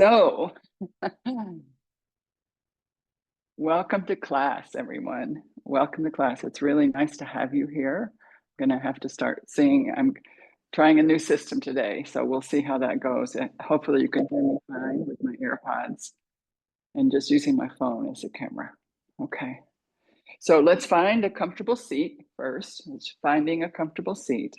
So, welcome to class, everyone. Welcome to class. It's really nice to have you here. I'm going to have to start seeing. I'm trying a new system today, so we'll see how that goes. Hopefully, you can hear me fine with my AirPods and just using my phone as a camera. Okay. So let's find a comfortable seat first. It's finding a comfortable seat.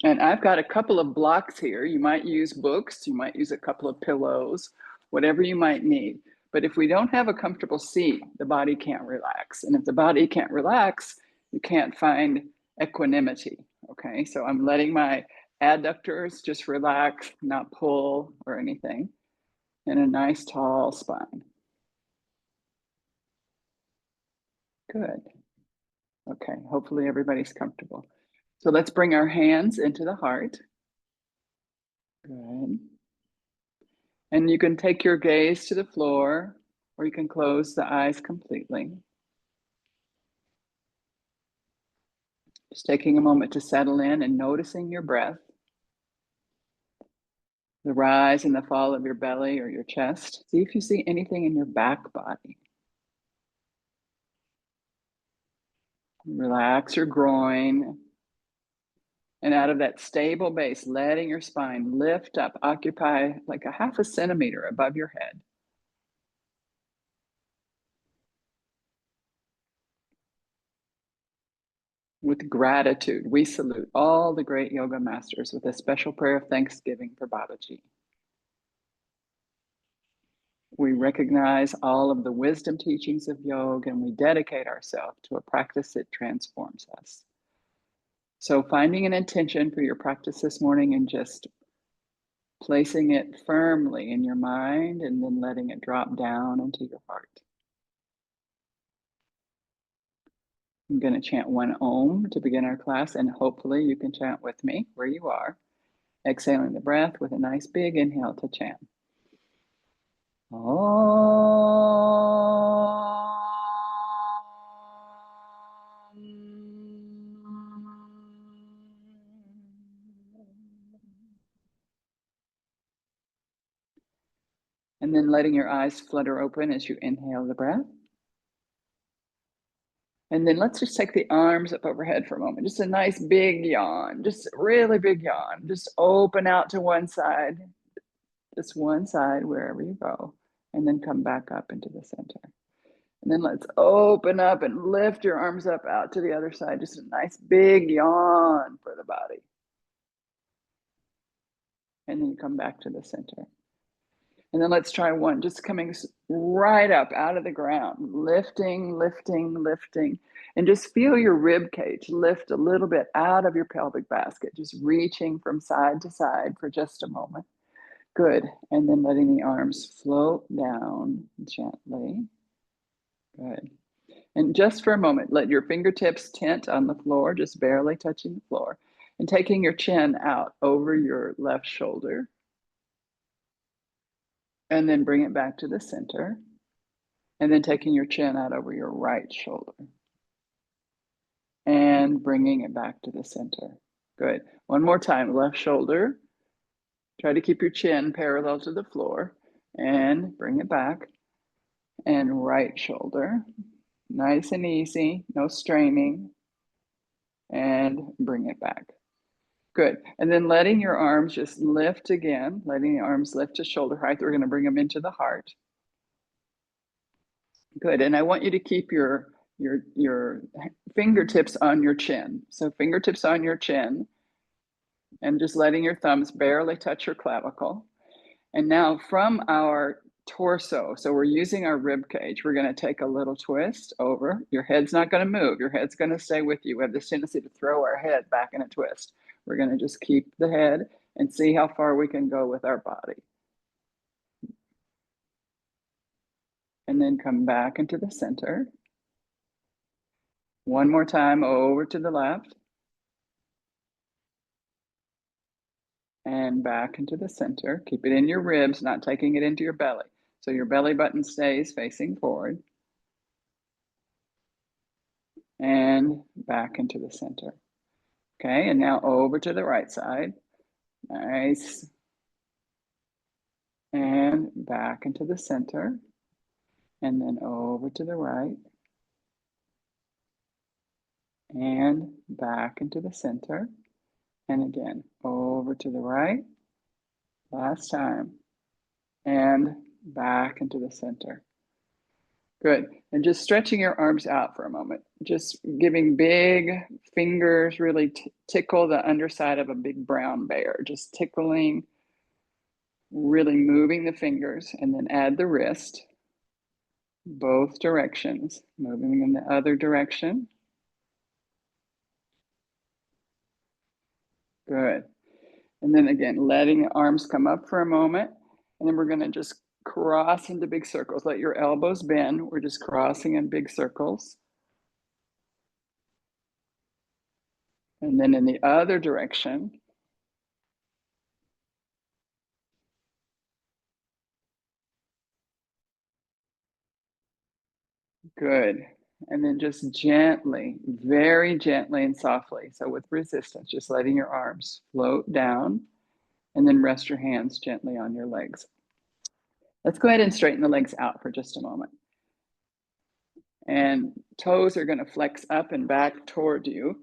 And I've got a couple of blocks here. You might use books, you might use a couple of pillows, whatever you might need. But if we don't have a comfortable seat, the body can't relax. And if the body can't relax, you can't find equanimity. Okay, so I'm letting my adductors just relax, not pull or anything, and a nice tall spine. Good. Okay, hopefully everybody's comfortable. So let's bring our hands into the heart. Good. And you can take your gaze to the floor, or you can close the eyes completely. Just taking a moment to settle in and noticing your breath, the rise and the fall of your belly or your chest. See if you see anything in your back body. Relax your groin. And out of that stable base, letting your spine lift up, occupy like a half a centimeter above your head. With gratitude, we salute all the great yoga masters with a special prayer of thanksgiving for Babaji. We recognize all of the wisdom teachings of yoga and we dedicate ourselves to a practice that transforms us. So finding an intention for your practice this morning and just placing it firmly in your mind and then letting it drop down into your heart. I'm going to chant one Om to begin our class, and hopefully you can chant with me where you are, exhaling the breath with a nice big inhale to chant. Om. And then letting your eyes flutter open as you inhale the breath. And then let's just take the arms up overhead for a moment. Just a nice big yawn, just a really big yawn. Just open out to one side, just one side wherever you go, and then come back up into the center. And then let's open up and lift your arms up out to the other side. Just a nice big yawn for the body. And then come back to the center. And then let's try one, just coming right up out of the ground, lifting, lifting, lifting, and just feel your rib cage lift a little bit out of your pelvic basket, just reaching from side to side for just a moment. Good. And then letting the arms float down gently. Good. And just for a moment, let your fingertips tent on the floor, just barely touching the floor, and taking your chin out over your left shoulder. And then bring it back to the center. And then taking your chin out over your right shoulder. And bringing it back to the center. Good. One more time, left shoulder. Try to keep your chin parallel to the floor. And bring it back. And right shoulder. Nice and easy, no straining. And bring it back. Good. And then letting your arms just lift again, letting the arms lift to shoulder height. We're going to bring them into the heart. Good. And I want you to keep your fingertips on your chin. So fingertips on your chin and just letting your thumbs barely touch your clavicle. And now from our torso, so we're using our rib cage, we're going to take a little twist over. Your head's not going to move. Your head's going to stay with you. We have this tendency to throw our head back in a twist. We're going to just keep the head and see how far we can go with our body. And then come back into the center. One more time over to the left. And back into the center. Keep it in your ribs, not taking it into your belly. So your belly button stays facing forward. And back into the center. Okay, and now over to the right side. Nice. and back into the center, and then over to the right, and back into the center, and again, over to the right, last time, and back into the center. Good. And just stretching your arms out for a moment, just giving big fingers, really tickle the underside of a big brown bear, just tickling, really moving the fingers, and then add the wrist, both directions, moving in the other direction. Good. And then again, letting the arms come up for a moment, and then we're going to just cross into big circles. Let your elbows bend. We're just crossing in big circles. And then in the other direction. Good. And then just gently, very gently and softly. So with resistance, just letting your arms float down, and then rest your hands gently on your legs. Let's go ahead and straighten the legs out for just a moment. And toes are going to flex up and back toward you.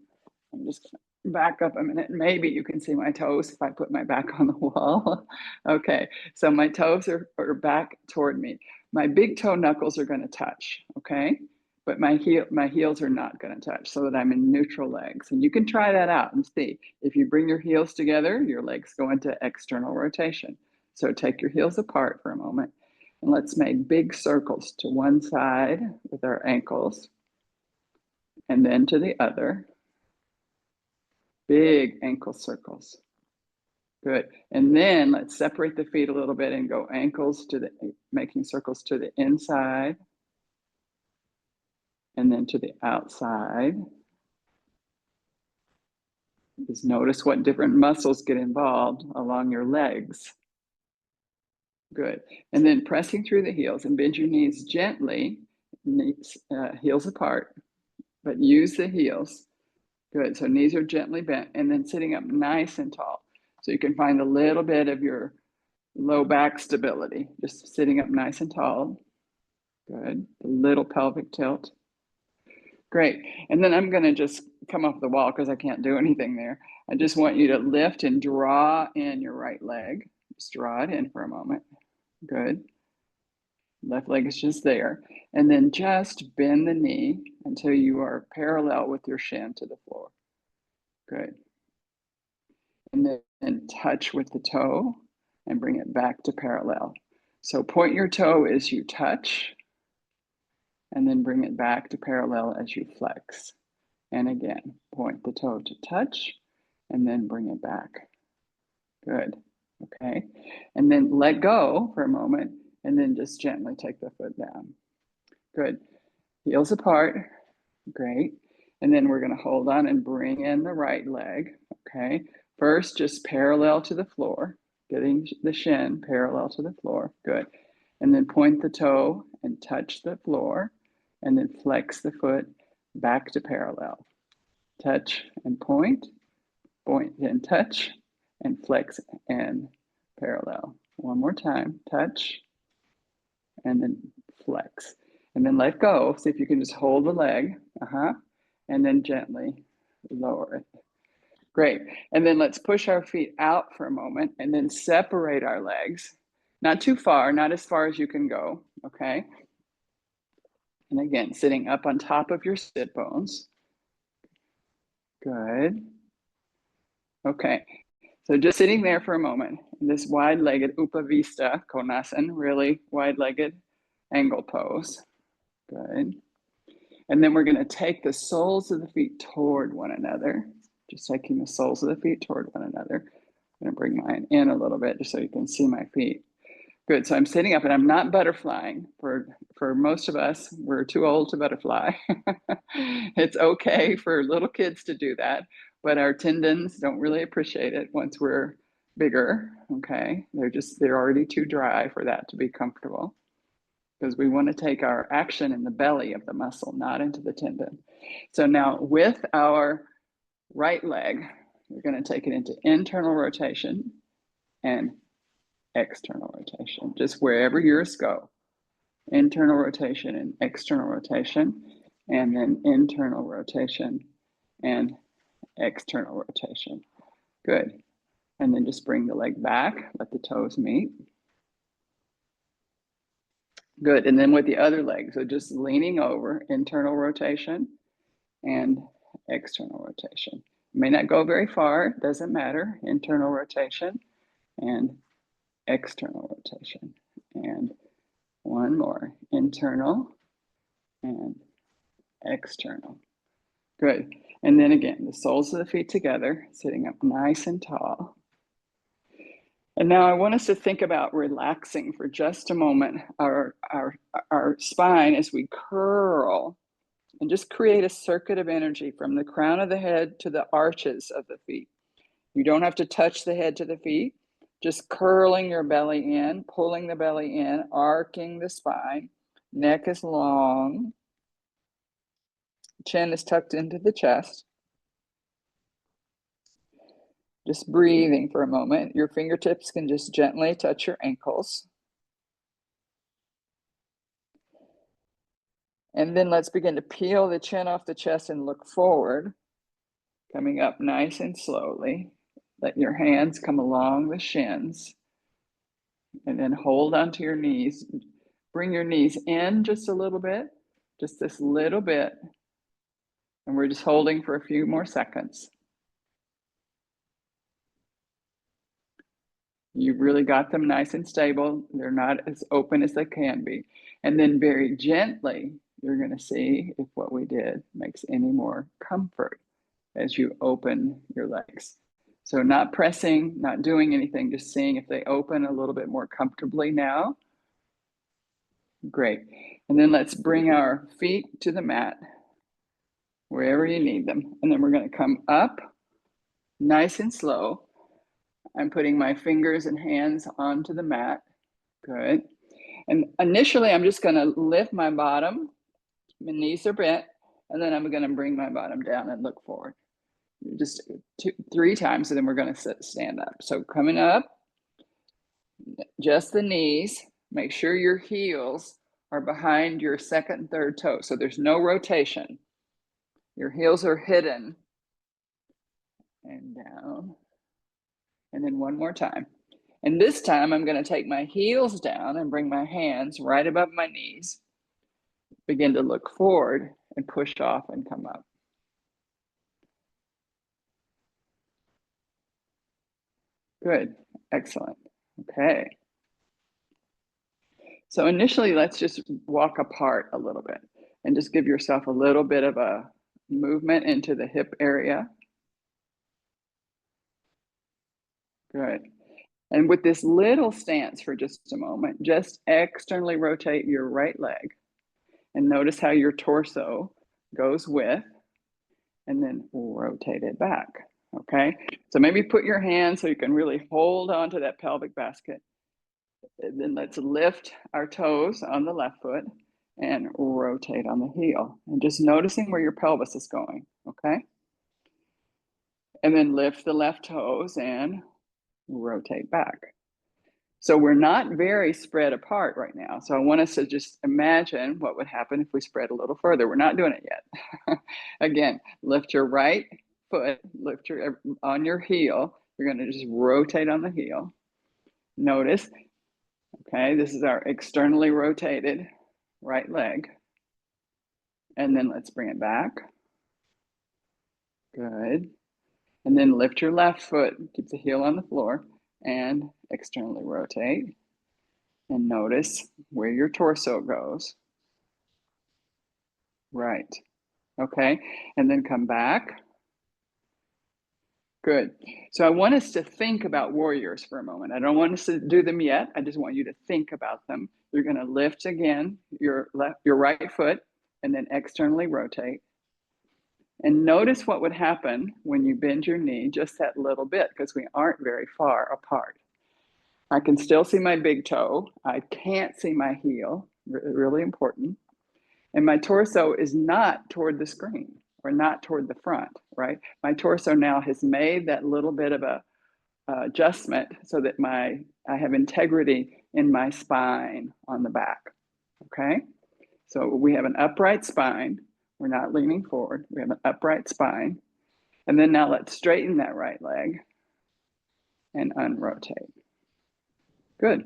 I'm just back up a minute. Maybe you can see my toes if I put my back on the wall. Okay, so my toes are back toward me. My big toe knuckles are going to touch, okay? But my heels are not going to touch, so that I'm in neutral legs. And you can try that out and see. If you bring your heels together, your legs go into external rotation. So take your heels apart for a moment. And let's make big circles to one side with our ankles, and then to the other. Big ankle circles. Good. And then let's separate the feet a little bit and go ankles to making circles to the inside, and then to the outside. Just notice what different muscles get involved along your legs. Good. And then pressing through the heels, and bend your knees gently, heels apart, but use the heels. Good. So knees are gently bent, and then sitting up nice and tall. So you can find a little bit of your low back stability, just sitting up nice and tall. Good. A little pelvic tilt. Great. And then I'm going to just come off the wall because I can't do anything there. I just want you to lift and draw in your right leg. Just draw it in for a moment. Good. Left leg is just there. And then just bend the knee until you are parallel with your shin to the floor. Good. And then touch with the toe and bring it back to parallel. So point your toe as you touch, and then bring it back to parallel as you flex. And again, point the toe to touch, and then bring it back. Good. Okay. And then let go for a moment, and then just gently take the foot down. Good. Heels apart. Great. And then we're going to hold on and bring in the right leg. Okay. First, just parallel to the floor, getting the shin parallel to the floor. Good. And then point the toe and touch the floor, and then flex the foot back to parallel. Touch and point and touch, and flex and parallel. One more time. Touch, and then flex. And then let go. See if you can just hold the leg. And then gently lower it. Great. And then let's push our feet out for a moment, and then separate our legs. Not too far, not as far as you can go. Okay. And again, sitting up on top of your sit bones. Good. Okay. So just sitting there for a moment in this wide-legged Upavista Konasana, really wide-legged angle pose. Good. And then we're going to take the soles of the feet toward one another. Just taking the soles of the feet toward one another. I'm going to bring mine in a little bit just so you can see my feet. Good. So I'm sitting up, and I'm not butterflying. For most of us, we're too old to butterfly. It's okay for little kids to do that, but our tendons don't really appreciate it once we're bigger. Okay. They're already too dry for that to be comfortable, because we want to take our action in the belly of the muscle, not into the tendon. So now with our right leg, we're going to take it into internal rotation and external rotation, just wherever yours go. Internal rotation and external rotation, and then internal rotation and external rotation. Good. And then just bring the leg back, let the toes meet. Good. And then with the other leg, so just leaning over, internal rotation and external rotation. May not go very far, doesn't matter. Internal rotation and external rotation. And one more, internal and external. Good. And then again, the soles of the feet together, sitting up nice and tall. And now I want us to think about relaxing for just a moment our spine as we curl and just create a circuit of energy from the crown of the head to the arches of the feet. You don't have to touch the head to the feet, just curling your belly in, pulling the belly in, arcing the spine. Neck is long. Chin is tucked into the chest. Just breathing for a moment. Your fingertips can just gently touch your ankles. And then let's begin to peel the chin off the chest and look forward, coming up nice and slowly. Let your hands come along the shins and then hold onto your knees. Bring your knees in just a little bit, just this little bit. And we're just holding for a few more seconds. You've really got them nice and stable. They're not as open as they can be. And then very gently, you're going to see if what we did makes any more comfort as you open your legs. So not pressing, not doing anything, just seeing if they open a little bit more comfortably now. Great. And then let's bring our feet to the mat, wherever you need them. And then we're going to come up nice and slow. I'm putting my fingers and hands onto the mat. Good. And initially, I'm just going to lift my bottom. My knees are bent. And then I'm going to bring my bottom down and look forward. Just 3 times, and then we're going to stand up. So coming up, just the knees. Make sure your heels are behind your second and third toe. So there's no rotation. Your heels are hidden. And down. And then one more time. And this time I'm going to take my heels down and bring my hands right above my knees. Begin to look forward and push off and come up. Good. Excellent. Okay. So initially, let's just walk apart a little bit and just give yourself a little bit of a movement into the hip area. Good. And with this little stance for just a moment, just externally rotate your right leg and notice how your torso goes with, and then rotate it back. Okay. So maybe put your hand so you can really hold on to that pelvic basket. And then let's lift our toes on the left foot and rotate on the heel. And just noticing where your pelvis is going, okay? And then lift the left toes and rotate back. So we're not very spread apart right now. So I want us to just imagine what would happen if we spread a little further. We're not doing it yet. Again, lift your right foot, lift your on your heel. You're going to just rotate on the heel. Notice, okay, this is our externally rotated right leg. And then let's bring it back. Good. And then lift your left foot, keep the heel on the floor, and externally rotate. And notice where your torso goes. Right. Okay. And then come back. Good. So I want us to think about warriors for a moment. I don't want us to do them yet. I just want you to think about them. You're going to lift again your right foot and then externally rotate. And notice what would happen when you bend your knee just that little bit, because we aren't very far apart. I can still see my big toe. I can't see my heel, really important. And my torso is not toward the screen or not toward the front, right? My torso now has made that little bit of a adjustment so that I have integrity in my spine on the back. Okay, so we have an upright spine. We're not leaning forward. We have an upright spine. And then now let's straighten that right leg and unrotate. Good.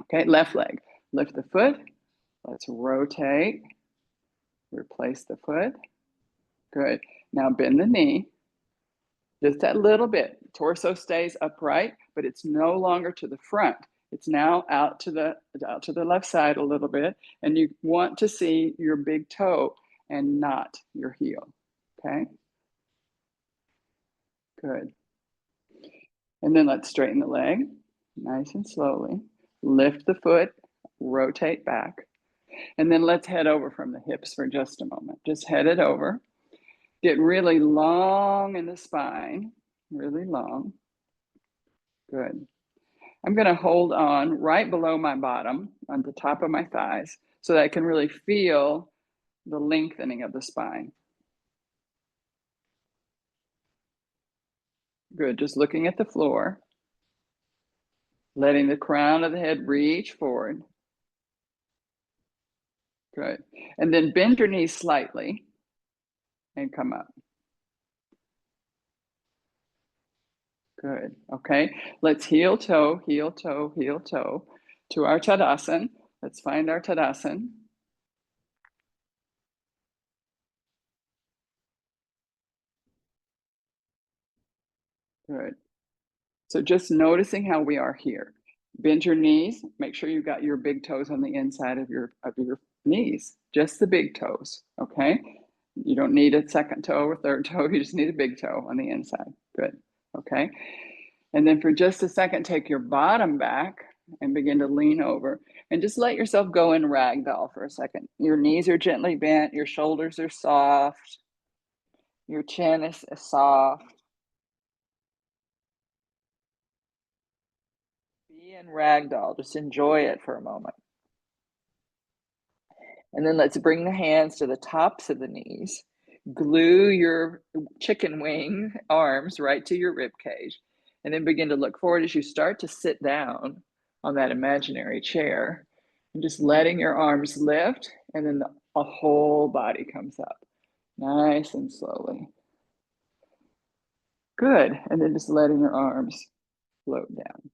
Okay, left leg. Lift the foot. Let's rotate. Replace the foot. Good. Now bend the knee. Just that little bit. Torso stays upright, but it's no longer to the front. It's now out to the left side a little bit, and you want to see your big toe and not your heel. Okay? Good. And then let's straighten the leg, nice and slowly. Lift the foot, rotate back. And then let's head over from the hips for just a moment. Just head it over. Get really long in the spine, really long. Good. I'm going to hold on right below my bottom on the top of my thighs so that I can really feel the lengthening of the spine. Good. Just looking at the floor, letting the crown of the head reach forward. Good. And then bend your knees slightly and come up. Good. Okay. Let's heel toe, heel toe, heel toe to our Tadasana. Let's find our Tadasana. Good. So just noticing how we are here. Bend your knees. Make sure you've got your big toes on the inside of your knees. Just the big toes. Okay. You don't need a second toe or third toe. You just need a big toe on the inside. Good. Okay. And then for just a second, take your bottom back and begin to lean over and just let yourself go in ragdoll for a second. Your knees are gently bent. Your shoulders are soft. Your chin is soft. Be in ragdoll. Just enjoy it for a moment. And then let's bring the hands to the tops of the knees. Glue your chicken wing arms right to your rib cage. And then begin to look forward as you start to sit down on that imaginary chair. And just letting your arms lift, and then a whole body comes up. Nice and slowly. Good. And then just letting your arms float down.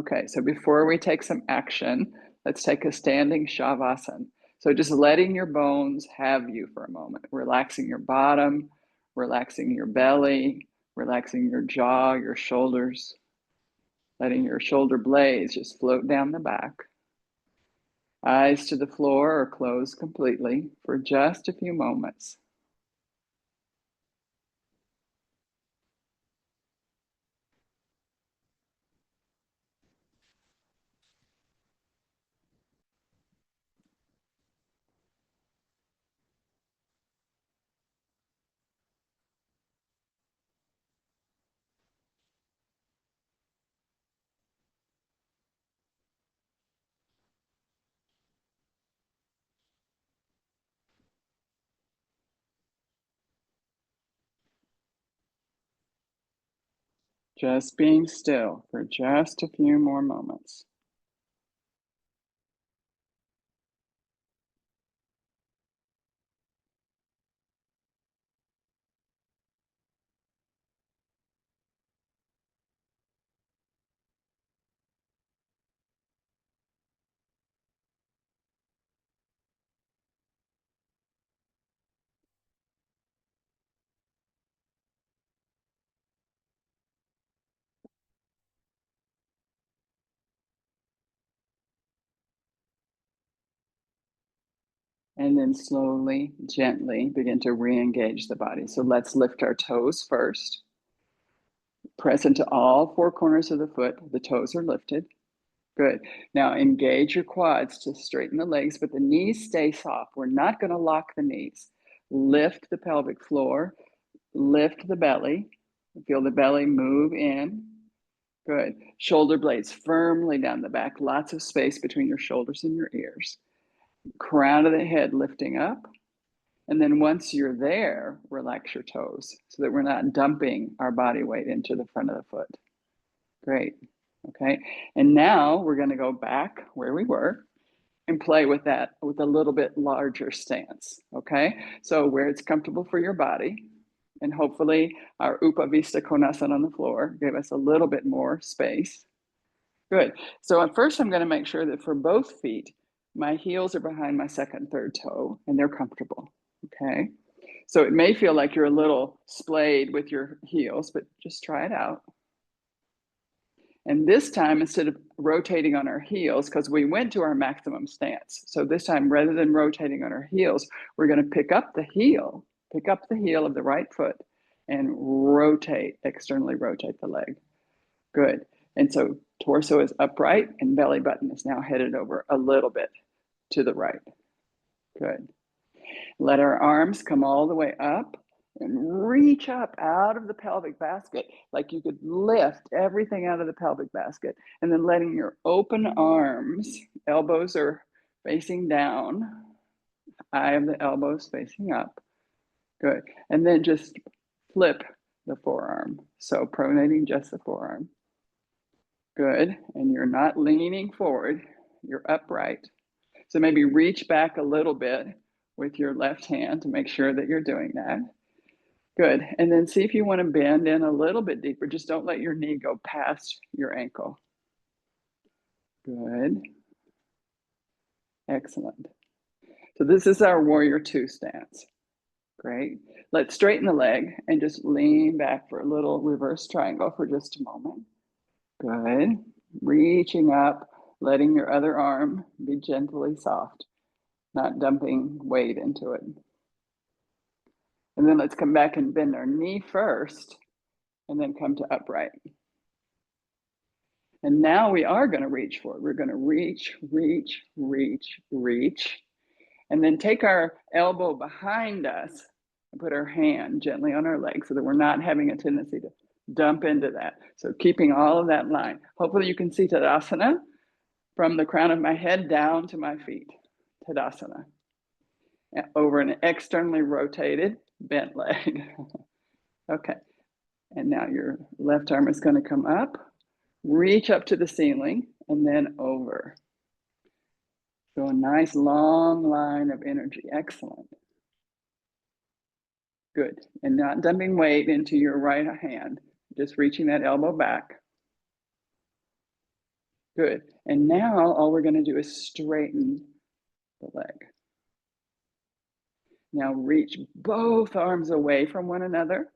Okay, so before we take some action, let's take a standing Shavasana. So just letting your bones have you for a moment, relaxing your bottom, relaxing your belly, relaxing your jaw, your shoulders, letting your shoulder blades just float down the back. Eyes to the floor or closed completely for just a few moments. Just being still for just a few more moments. And then slowly, gently begin to re-engage the body. So let's lift our toes first. Press into all four corners of the foot. The toes are lifted. Good. Now engage your quads to straighten the legs, but the knees stay soft. We're not going to lock the knees. Lift the pelvic floor. Lift the belly. Feel the belly move in. Good. Shoulder blades firmly down the back. Lots of space between your shoulders and your ears. Crown of the head lifting up. And then once you're there, relax your toes so that we're not dumping our body weight into the front of the foot. Great. Okay. And now we're going to go back where we were and play with that with a little bit larger stance. Okay. So where it's comfortable for your body. And hopefully our Upavista Konasana on the floor gave us a little bit more space. Good. So at first I'm going to make sure that for both feet, my heels are behind my second and third toe and they're comfortable. Okay. So it may feel like you're a little splayed with your heels, but just try it out. And this time, instead of rotating on our heels, because we went to our maximum stance. So this time, rather than rotating on our heels, we're going to pick up the heel of the right foot and rotate, externally rotate the leg. Good. And so torso is upright and belly button is now headed over a little bit to the right. Good. Let our arms come all the way up and reach up out of the pelvic basket, like you could lift everything out of the pelvic basket, and then letting your open arms, elbows are facing down, eye of the elbows facing up. Good. And then just flip the forearm. So pronating just the forearm. Good. And you're not leaning forward, you're upright. So maybe reach back a little bit with your left hand to make sure that you're doing that. Good. And then see if you want to bend in a little bit deeper. Just don't let your knee go past your ankle. Good. Excellent. So this is our warrior two stance. Great. Let's straighten the leg and just lean back for a little reverse triangle for just a moment. Good. Reaching up, letting your other arm be gently soft, not dumping weight into it. And then let's come back and bend our knee first and then come to upright. And now we are going to reach forward. We're going to reach, reach, reach, reach. And then take our elbow behind us and put our hand gently on our leg so that we're not having a tendency to dump into that. So keeping all of that in line. Hopefully you can see Tadasana from the crown of my head down to my feet. Tadasana. Over an externally rotated bent leg. Okay. And now your left arm is going to come up, reach up to the ceiling, and then over. So a nice long line of energy. Excellent. Good. And not dumping weight into your right hand, just reaching that elbow back. Good. And now all we're going to do is straighten the leg. Now reach both arms away from one another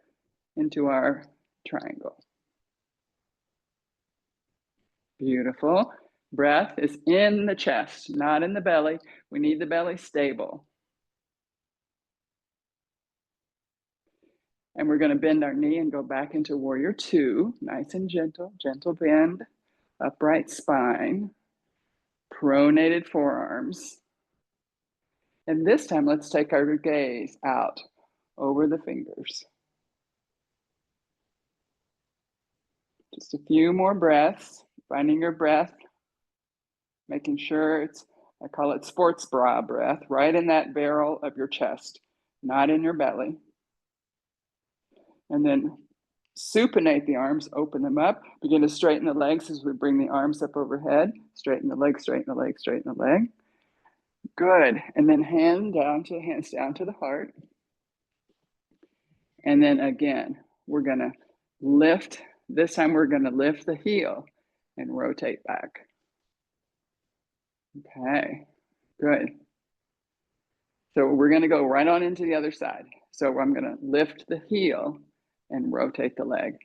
into our triangle. Beautiful. Breath is in the chest, not in the belly. We need the belly stable. And we're going to bend our knee and go back into warrior two. Nice and gentle, gentle bend, upright spine, pronated forearms. And this time, let's take our gaze out over the fingers. Just a few more breaths, finding your breath, making sure it's, I call it sports bra breath, right in that barrel of your chest, not in your belly. And then supinate the arms, open them up, begin to straighten the legs as we bring the arms up overhead, straighten the leg, straighten the leg, straighten the leg. Good. And then hands down to the heart. And then again, we're going to lift. This time we're going to lift the heel and rotate back. Okay, good. So we're going to go right on into the other side. So I'm going to lift the heel and rotate the leg.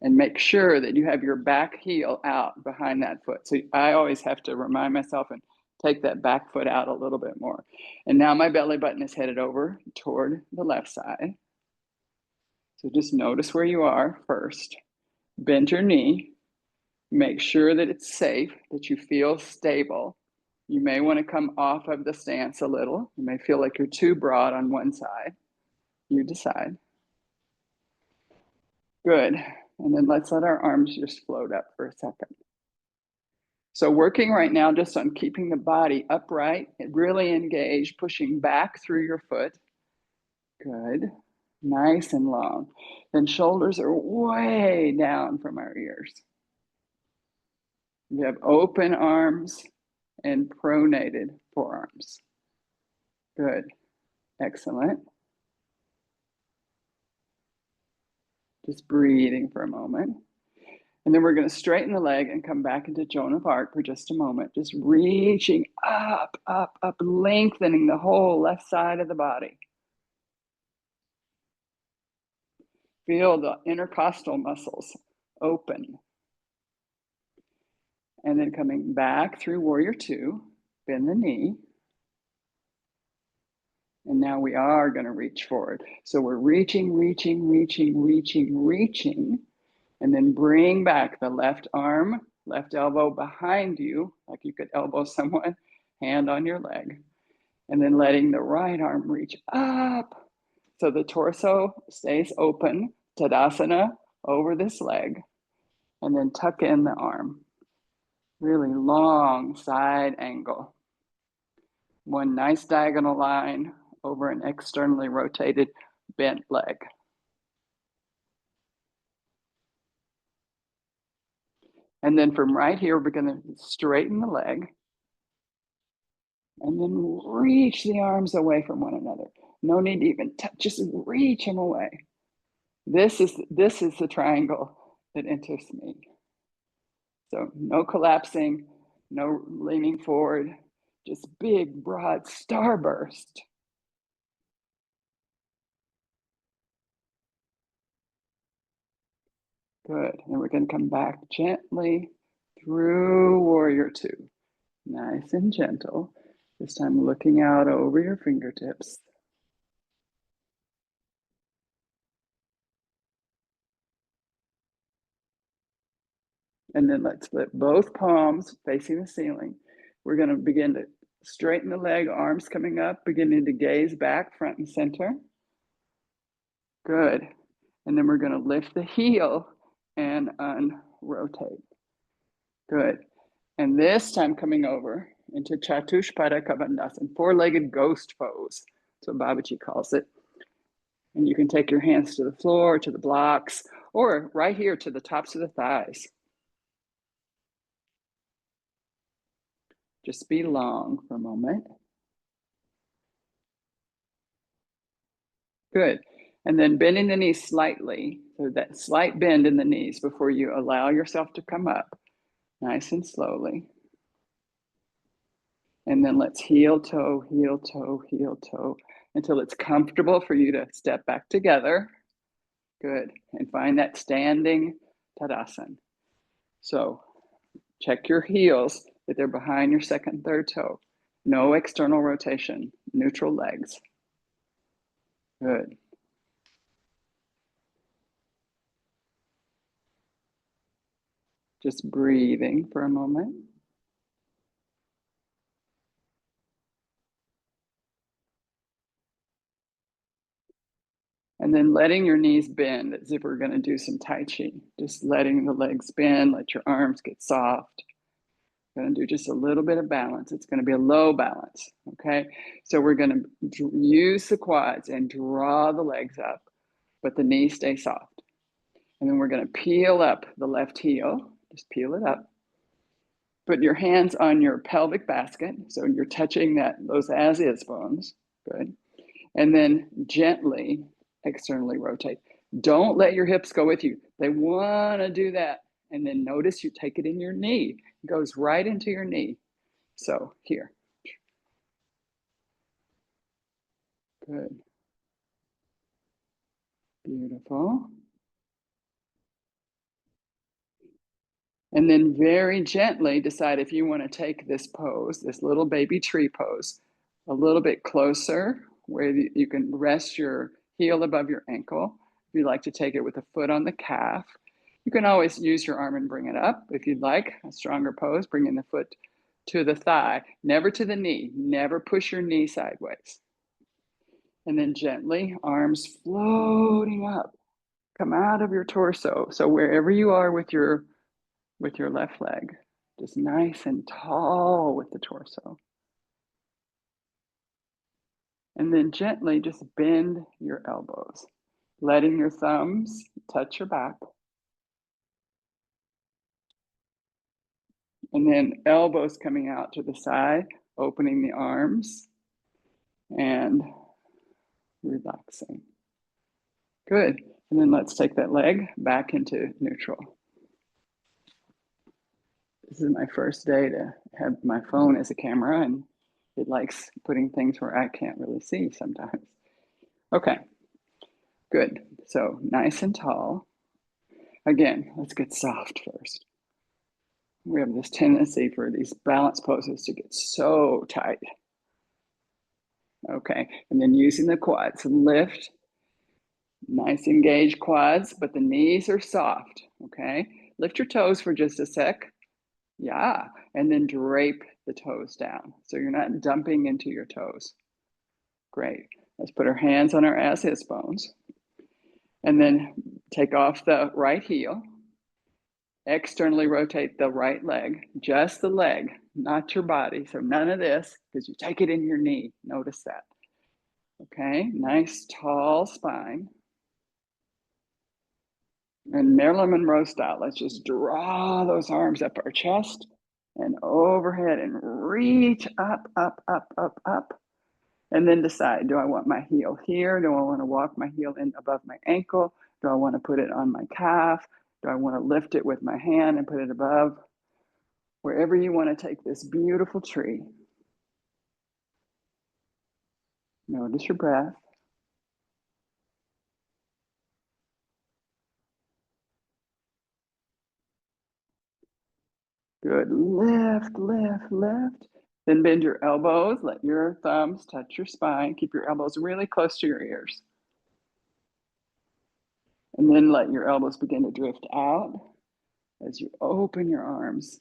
And make sure that you have your back heel out behind that foot. So I always have to remind myself and take that back foot out a little bit more. And now my belly button is headed over toward the left side. So just notice where you are first. Bend your knee. Make sure that it's safe, that you feel stable. You may want to come off of the stance a little. You may feel like you're too broad on one side. You decide. Good. And then let's let our arms just float up for a second. So working right now just on keeping the body upright and really engaged, pushing back through your foot. Good. Nice and long. Then shoulders are way down from our ears. We have open arms and pronated forearms. Good. Excellent. Just breathing for a moment. And then we're going to straighten the leg and come back into Joan of Arc for just a moment. Just reaching up, up, up, lengthening the whole left side of the body. Feel the intercostal muscles open. And then coming back through Warrior Two, bend the knee. And now we are going to reach forward. So we're reaching, reaching, reaching, reaching, reaching. And then bring back the left arm, left elbow behind you, like you could elbow someone, hand on your leg. And then letting the right arm reach up. So the torso stays open, Tadasana over this leg. And then tuck in the arm. Really long side angle. One nice diagonal line over an externally rotated bent leg. And then from right here, we're going to straighten the leg and then reach the arms away from one another. No need to even touch, just reach them away. This is the triangle that interests me. So no collapsing, no leaning forward, just big, broad starburst. Good. And we're going to come back gently through Warrior Two. Nice and gentle. This time looking out over your fingertips. And then let's flip both palms facing the ceiling. We're going to begin to straighten the leg, arms coming up, beginning to gaze back, front and center. Good. And then we're going to lift the heel and unrotate. Good. And this time coming over into Chatushpada Kavandasana, four-legged ghost pose. That's what Babaji calls it. And you can take your hands to the floor, to the blocks, or right here to the tops of the thighs. Just be long for a moment. Good. And then bending the knees slightly, so that slight bend in the knees before you allow yourself to come up, nice and slowly. And then let's heel toe, heel toe, heel toe, until it's comfortable for you to step back together. Good. And find that standing Tadasana. So check your heels, that they're behind your second and third toe. No external rotation, neutral legs. Good. Just breathing for a moment. And then letting your knees bend as if we're going to do some Tai Chi. Just letting the legs bend, let your arms get soft. Going to do just a little bit of balance. It's going to be a low balance, okay? So we're going to use the quads and draw the legs up, but the knees stay soft. And then we're going to peel up the left heel. Just peel it up. Put your hands on your pelvic basket, so you're touching those as-is bones. Good. And then gently externally rotate. Don't let your hips go with you. They want to do that. And then notice you take it in your knee. It goes right into your knee. So here. Good. Beautiful. And then very gently decide if you want to take this pose, this little baby tree pose, a little bit closer where you can rest your heel above your ankle. If you'd like to take it with a foot on the calf, you can always use your arm and bring it up. If you'd like a stronger pose, bringing the foot to the thigh, never to the knee. Never push your knee sideways. And then gently, arms floating up. Come out of your torso. So wherever you are with your left leg. Just nice and tall with the torso. And then gently just bend your elbows, letting your thumbs touch your back. And then elbows coming out to the side, opening the arms and relaxing. Good. And then let's take that leg back into neutral. This is my first day to have my phone as a camera, and it likes putting things where I can't really see sometimes. Okay, good. So nice and tall. Again, let's get soft first. We have this tendency for these balance poses to get so tight. Okay, and then using the quads, lift, nice engaged quads, but the knees are soft, okay? Lift your toes for just a sec. Yeah, and then drape the toes down so you're not dumping into your toes. Great. Let's put our hands on our as-is bones and then take off the right heel. Externally rotate the right leg, just the leg, not your body. So none of this, because you take it in your knee. Notice that. Okay, nice tall spine. And Marilyn Monroe style, let's just draw those arms up our chest and overhead and reach up, up, up, up, up. And then decide, do I want my heel here? Do I want to walk my heel in above my ankle? Do I want to put it on my calf? Do I want to lift it with my hand and put it above? Wherever you want to take this beautiful tree. Notice your breath. Good. Lift, lift, lift. Then bend your elbows. Let your thumbs touch your spine. Keep your elbows really close to your ears. And then let your elbows begin to drift out as you open your arms.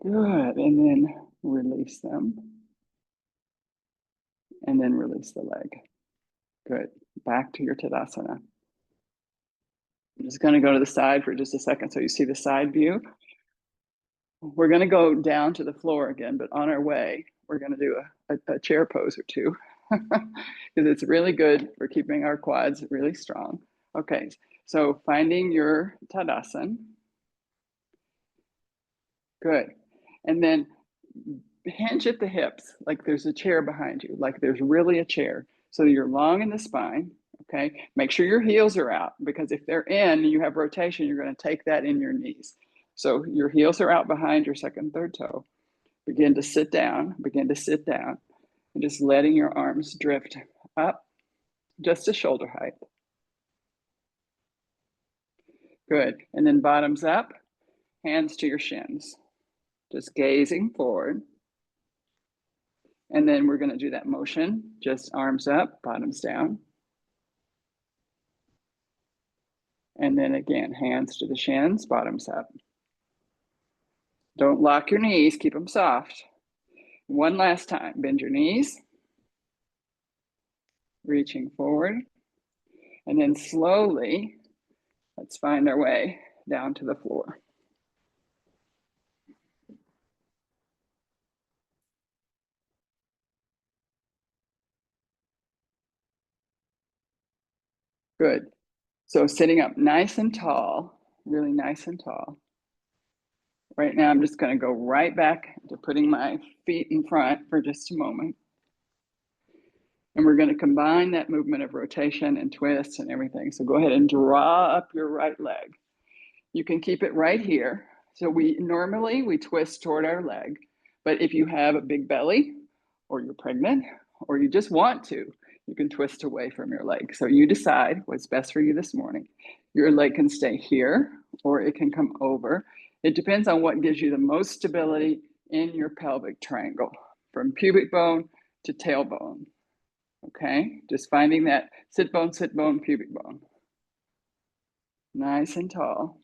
Good. And then release them. And then release the leg. Good. Back to your Tadasana. I'm just going to go to the side for just a second so you see the side view. We're going to go down to the floor again, but on our way, we're going to do a chair pose or two because it's really good for keeping our quads really strong. Okay, so finding your Tadasana. Good. And then hinge at the hips like there's a chair behind you, like there's really a chair. So you're long in the spine, okay? Make sure your heels are out because if they're in and you have rotation, you're going to take that in your knees. So your heels are out behind your second, third toe. Begin to sit down, and just letting your arms drift up just to shoulder height. Good. And then bottoms up, hands to your shins. Just gazing forward. And then we're going to do that motion, just arms up, bottoms down. And then again, hands to the shins, bottoms up. Don't lock your knees, keep them soft. One last time, bend your knees. Reaching forward. And then slowly, let's find our way down to the floor. Good. So sitting up nice and tall, really nice and tall. Right now, I'm just going to go right back to putting my feet in front for just a moment. And we're going to combine that movement of rotation and twists and everything. So go ahead and draw up your right leg. You can keep it right here. So normally we twist toward our leg, but if you have a big belly or you're pregnant or you just want to, you can twist away from your leg. So you decide what's best for you this morning. Your leg can stay here or it can come over. It depends on what gives you the most stability in your pelvic triangle, from pubic bone to tailbone. Okay, just finding that sit bone, pubic bone. Nice and tall.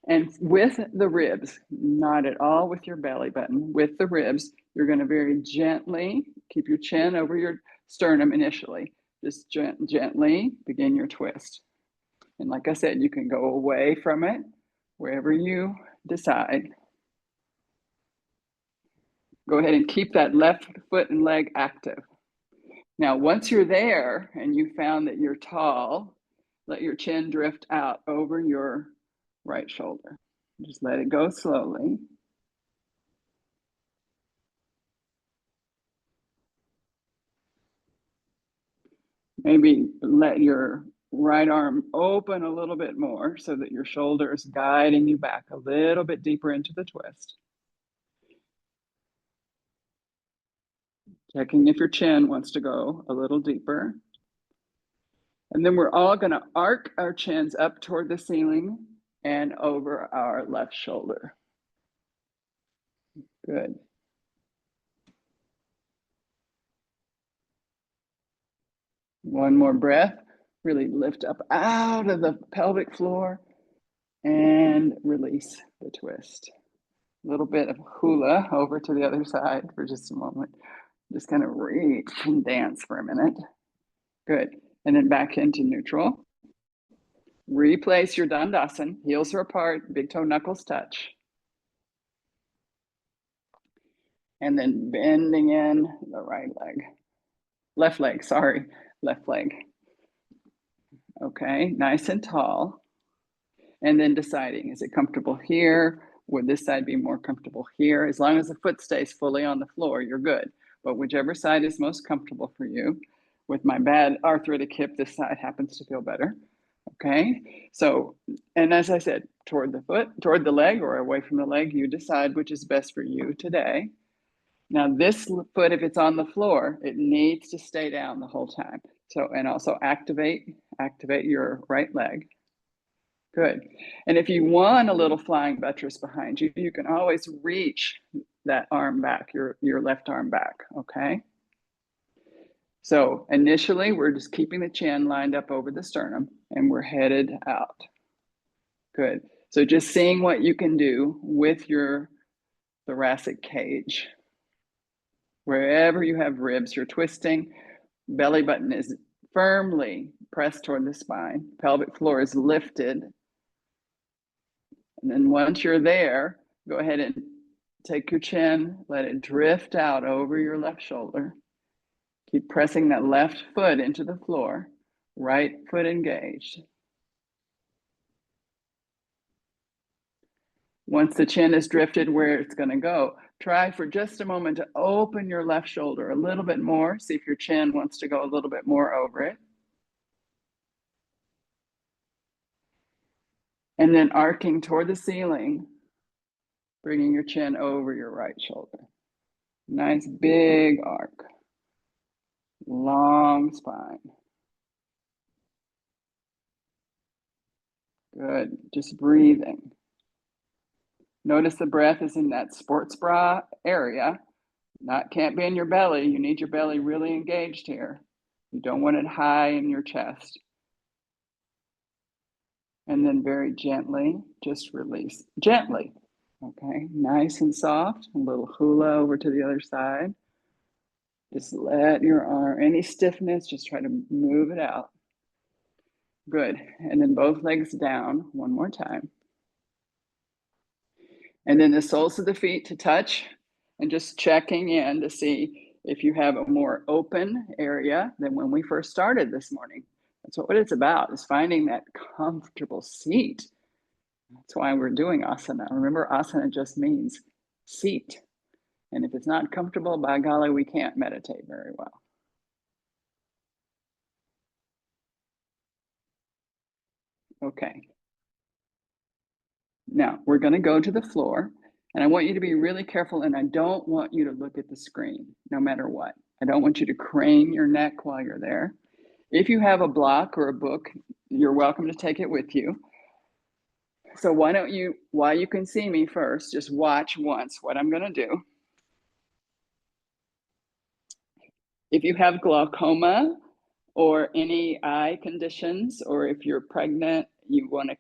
And with the ribs, not at all with your belly button, with the ribs, you're going to very gently keep your chin over your sternum initially. Just gently begin your twist. And like I said, you can go away from it wherever you decide. Go ahead and keep that left foot and leg active. Now, once you're there and you found that you're tall, let your chin drift out over your right shoulder. Just let it go slowly. Maybe let your right arm open a little bit more so that your shoulder is guiding you back a little bit deeper into the twist. Checking if your chin wants to go a little deeper. And then we're all going to arc our chins up toward the ceiling and over our left shoulder. Good. One more breath. Really lift up out of the pelvic floor and release the twist. A little bit of hula over to the other side for just a moment. Just kind of reach and dance for a minute. Good. And then back into neutral. Replace your Dandasana. Heels are apart, big toe knuckles touch. And then bending in the right leg. Left leg, sorry. Left leg. Okay, nice and tall. And then deciding, is it comfortable here? Would this side be more comfortable here? As long as the foot stays fully on the floor, you're good. But whichever side is most comfortable for you. With my bad arthritic hip, this side happens to feel better. Okay, so, and as I said, toward the foot, toward the leg, or away from the leg, you decide which is best for you today. Now this foot, if it's on the floor, it needs to stay down the whole time. So, and also activate your right leg. Good. And if you want a little flying buttress behind you, you can always reach that arm back, your left arm back, okay? So initially, we're just keeping the chin lined up over the sternum and we're headed out. Good. So just seeing what you can do with your thoracic cage. Wherever you have ribs, you're twisting, belly button is firmly pressed toward the spine, pelvic floor is lifted. And then once you're there, go ahead and take your chin, let it drift out over your left shoulder. Keep pressing that left foot into the floor, right foot engaged. Once the chin is drifted where it's going to go, try for just a moment to open your left shoulder a little bit more. See if your chin wants to go a little bit more over it. And then arcing toward the ceiling, bringing your chin over your right shoulder. Nice big arc. Long spine. Good. Just breathing. Notice the breath is in that sports bra area. Can't be in your belly. You need your belly really engaged here. You don't want it high in your chest. And then very gently, just release. Gently. Okay, nice and soft. A little hula over to the other side. Just let your arm, any stiffness, just try to move it out. Good. And then both legs down one more time. And then the soles of the feet to touch and just checking in to see if you have a more open area than when we first started this morning. That's what it's about, is finding that comfortable seat. That's why we're doing asana. Remember, asana just means seat. And if it's not comfortable, by golly, we can't meditate very well. Okay. Now we're going to go to the floor, and I want you to be really careful, and I don't want you to look at the screen no matter what. I don't want you to crane your neck while you're there. If you have a block or a book, you're welcome to take it with you. So why don't you, while you can see me first, just watch once what I'm going to do. If you have glaucoma or any eye conditions, or if you're pregnant, you want to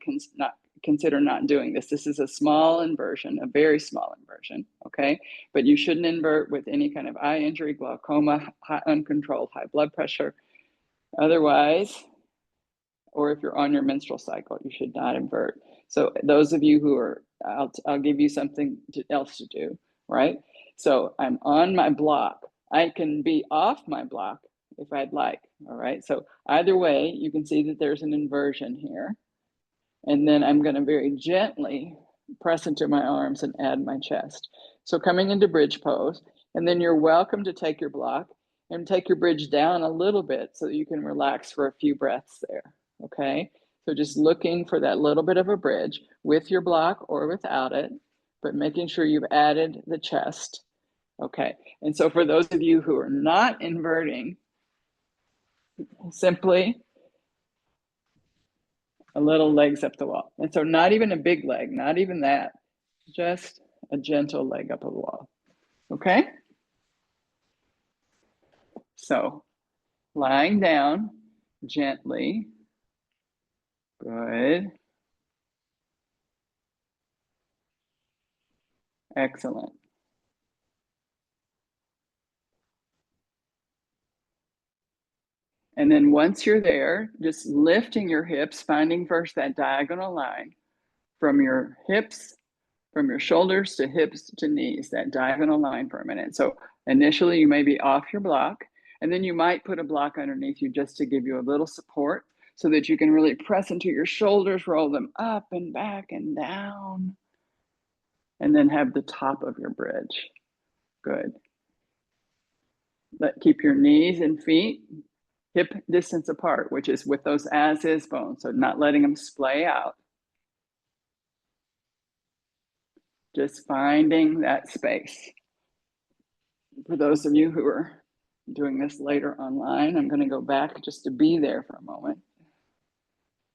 consider not doing this. This is a small inversion, a very small inversion, okay? But you shouldn't invert with any kind of eye injury, glaucoma, uncontrolled high blood pressure. Otherwise, or if you're on your menstrual cycle, you should not invert. So those of you who are, I'll give you something else to do, right? So I'm on my block. I can be off my block if I'd like, all right? So either way, you can see that there's an inversion here. And then I'm going to very gently press into my arms and add my chest. So coming into bridge pose, and then you're welcome to take your block and take your bridge down a little bit so that you can relax for a few breaths there, okay? So just looking for that little bit of a bridge with your block or without it, but making sure you've added the chest, okay? And so for those of you who are not inverting, simply a little legs up the wall. And so not even a big leg, not even that, just a gentle leg up a wall, okay? So lying down gently, good, excellent. And then once you're there, just lifting your hips, finding first that diagonal line from your hips, from your shoulders to hips to knees, that diagonal line for a minute. So initially you may be off your block, and then you might put a block underneath you just to give you a little support so that you can really press into your shoulders, roll them up and back and down, and then have the top of your bridge. Good. Keep your knees and feet hip distance apart, which is with those as is bones, so not letting them splay out. Just finding that space. For those of you who are doing this later online, I'm going to go back just to be there for a moment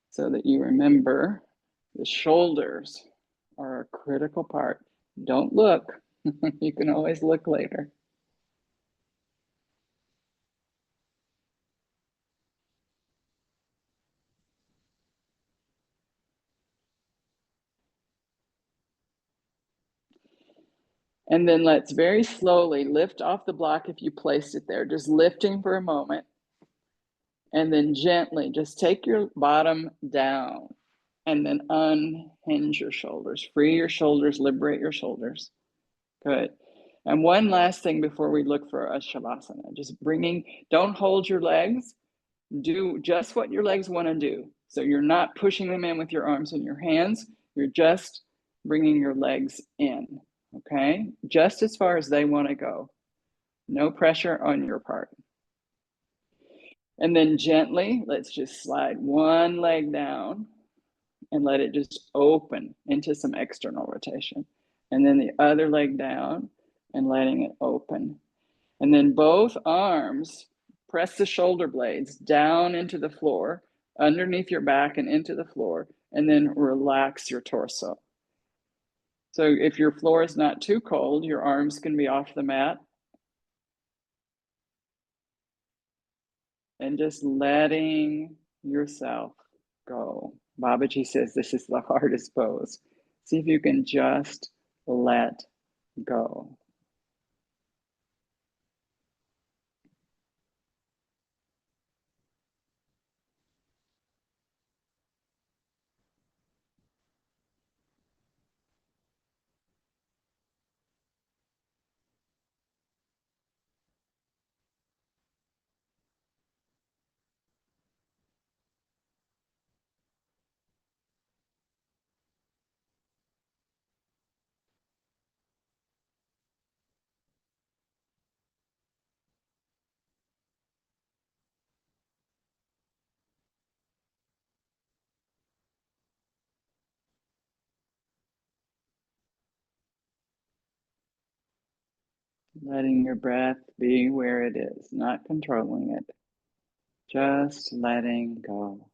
so that you remember the shoulders are a critical part. Don't look. You can always look later. And then let's very slowly lift off the block if you placed it there, just lifting for a moment. And then gently just take your bottom down and then unhinge your shoulders. Free your shoulders, liberate your shoulders. Good. And one last thing before we look for a shavasana, just don't hold your legs. Do just what your legs want to do. So you're not pushing them in with your arms and your hands. You're just bringing your legs in, okay? Just as far as they want to go. No pressure on your part. And then gently, let's just slide one leg down and let it just open into some external rotation. And then the other leg down and letting it open. And then both arms, press the shoulder blades down into the floor, underneath your back and into the floor, and then relax your torso. So if your floor is not too cold, your arms can be off the mat. And just letting yourself go. Babaji says this is the hardest pose. See if you can just let go. Letting your breath be where it is, not controlling it. Just letting go.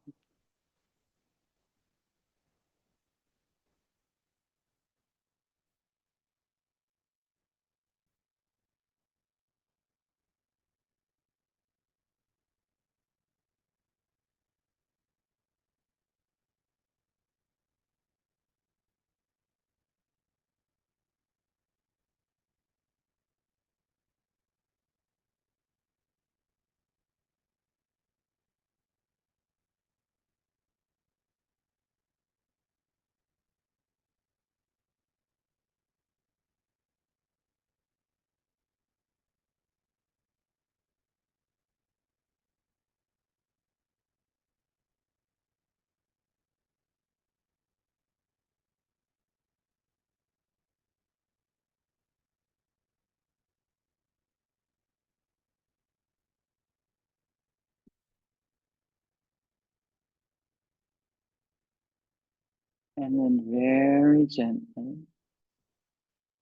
And then very gently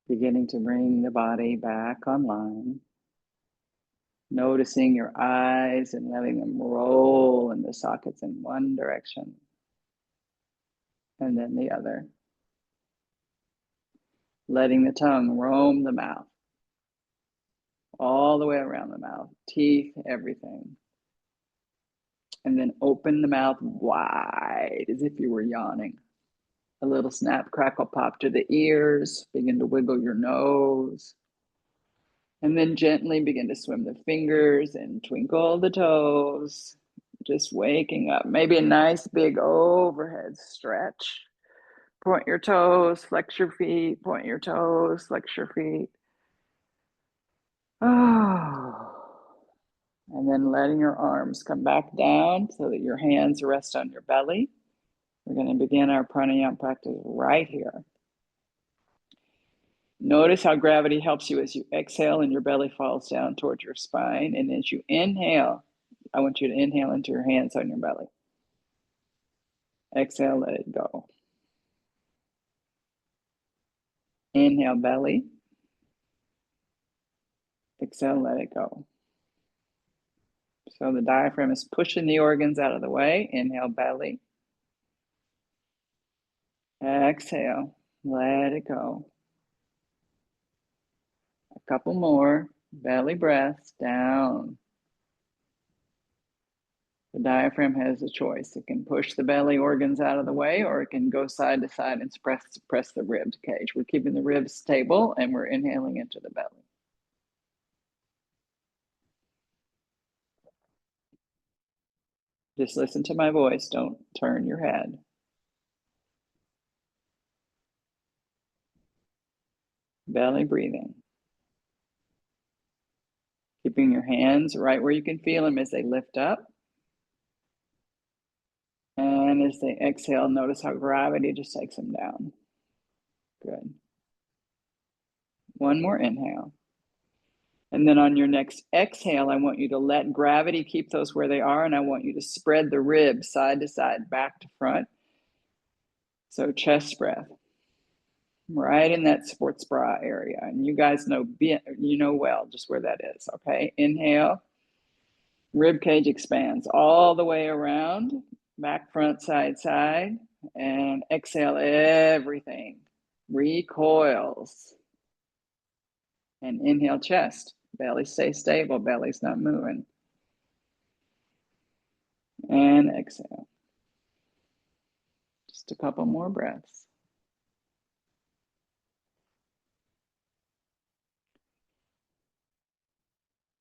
beginning to bring the body back online. Noticing your eyes and letting them roll in the sockets in one direction and then the other. Letting the tongue roam the mouth, all the way around the mouth, teeth, everything. And then open the mouth wide as if you were yawning. A little snap, crackle, pop to the ears. Begin to wiggle your nose. And then gently begin to swim the fingers and twinkle the toes. Just waking up. Maybe a nice big overhead stretch. Point your toes, flex your feet, point your toes, flex your feet. Oh. And then letting your arms come back down so that your hands rest on your belly. We're going to begin our pranayama practice right here. Notice how gravity helps you as you exhale and your belly falls down towards your spine. And as you inhale, I want you to inhale into your hands on your belly. Exhale, let it go. Inhale, belly. Exhale, let it go. So the diaphragm is pushing the organs out of the way. Inhale, belly. Exhale, let it go. A couple more. Belly breaths down. The diaphragm has a choice. It can push the belly organs out of the way, or it can go side to side and press the rib cage. We're keeping the ribs stable and we're inhaling into the belly. Just listen to my voice. Don't turn your head. Belly breathing. Keeping your hands right where you can feel them as they lift up. And as they exhale, notice how gravity just takes them down. Good. One more inhale. And then on your next exhale, I want you to let gravity keep those where they are. And I want you to spread the ribs side to side, back to front. So chest breath, right in that sports bra area. And you guys know, well just where that is. Okay. Inhale. Rib cage expands all the way around, back, front, side, side. And exhale, everything recoils. And inhale, chest. Belly stays stable, belly's not moving. And exhale. Just a couple more breaths.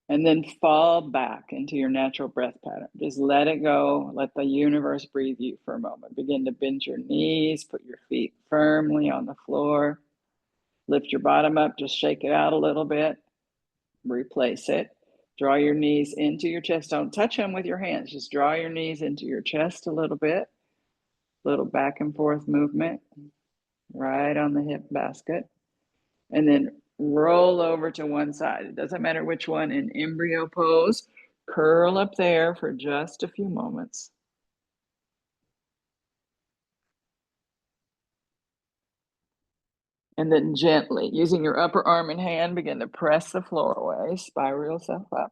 And then fall back into your natural breath pattern. Just let it go. Let the universe breathe you for a moment. Begin to bend your knees, put your feet firmly on the floor. Lift your bottom up, just shake it out a little bit. Replace it. Draw your knees into your chest. Don't touch them with your hands. Just draw your knees into your chest a little bit. Little back and forth movement right on the hip basket. And then roll over to one side. It doesn't matter which one. In embryo pose, curl up there for just a few moments. And then gently, using your upper arm and hand, begin to press the floor away. Spiral yourself up.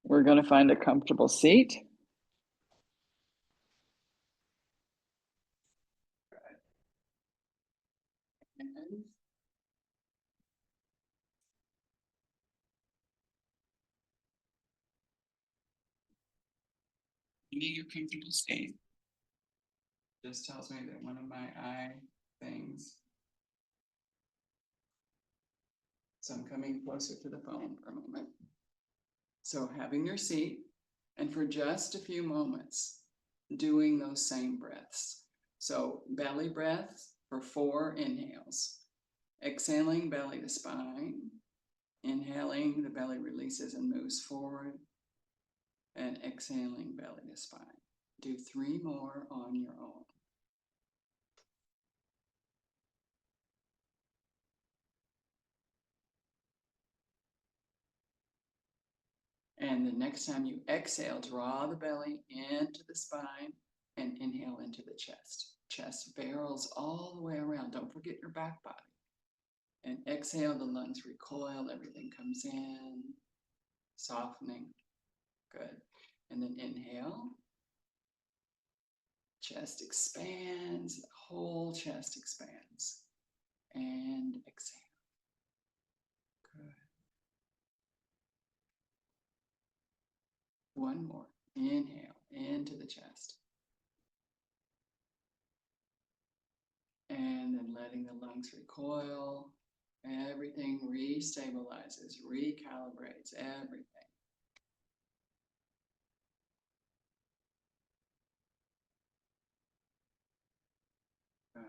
We're going to find a comfortable seat. Finding your comfortable state just tells me that one of my eye things. So I'm coming closer to the phone for a moment. So having your seat, and for just a few moments, doing those same breaths. So belly breath for 4 inhales. Exhaling, belly to spine. Inhaling, the belly releases and moves forward. And exhaling, belly to spine. Do 3 more on your own. And the next time you exhale, draw the belly into the spine and inhale into the chest. Chest barrels all the way around. Don't forget your back body. And exhale, the lungs recoil, everything comes in, softening. Good. And then inhale. Chest expands, the whole chest expands. And exhale. Good. One more. Inhale into the chest. And then letting the lungs recoil. Everything restabilizes, recalibrates everything. Good.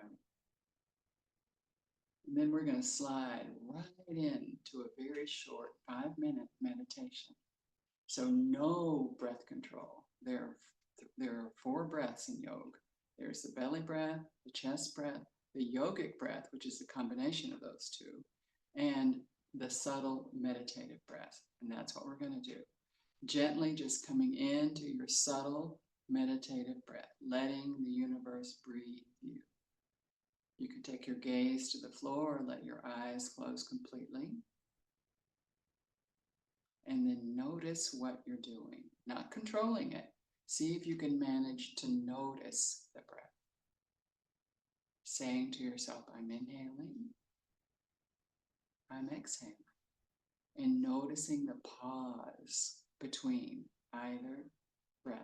And then we're going to slide right into a very short 5-minute meditation. So no breath control. There are 4 breaths in yoga. There's the belly breath, the chest breath, the yogic breath, which is a combination of those two, and the subtle meditative breath. And that's what we're going to do. Gently just coming into your subtle meditative breath, letting the universe breathe you. You can take your gaze to the floor or let your eyes close completely. And then notice what you're doing, not controlling it. See if you can manage to notice the breath. Saying to yourself, I'm inhaling, I'm exhaling. And noticing the pause between either breath.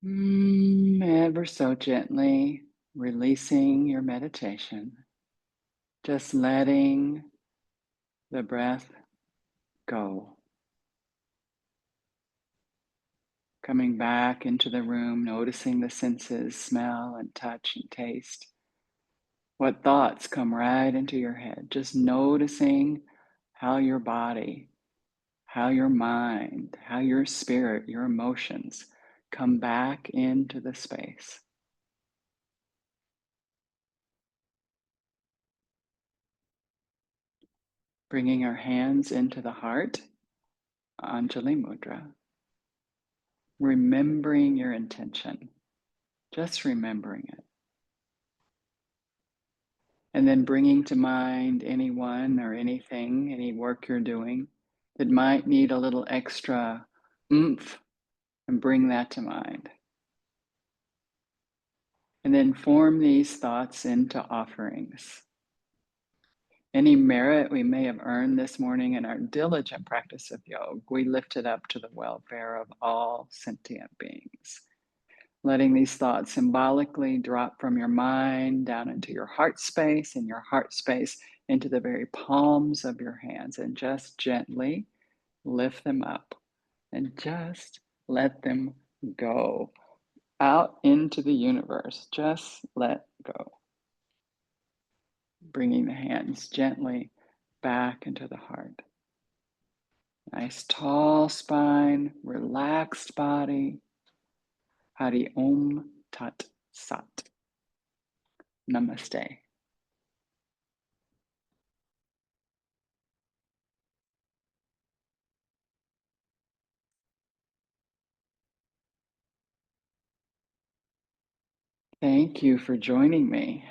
Ever so gently releasing your meditation, just letting the breath go. Coming back into the room, noticing the senses, smell and touch and taste. What thoughts come right into your head? Just noticing how your body, how your mind, how your spirit, your emotions come back into the space. Bringing our hands into the heart, Anjali Mudra. Remembering your intention, just remembering it. And then bringing to mind anyone or anything, any work you're doing that might need a little extra oomph, and bring that to mind. And then form these thoughts into offerings. Any merit we may have earned this morning in our diligent practice of yoga, we lift it up to the welfare of all sentient beings. Letting these thoughts symbolically drop from your mind down into your heart space, and your heart space into the very palms of your hands, and just gently lift them up and just let them go out into the universe. Just let go. Bringing the hands gently back into the heart. Nice tall spine, relaxed body. Hari Om Tat Sat. Namaste. Thank you for joining me.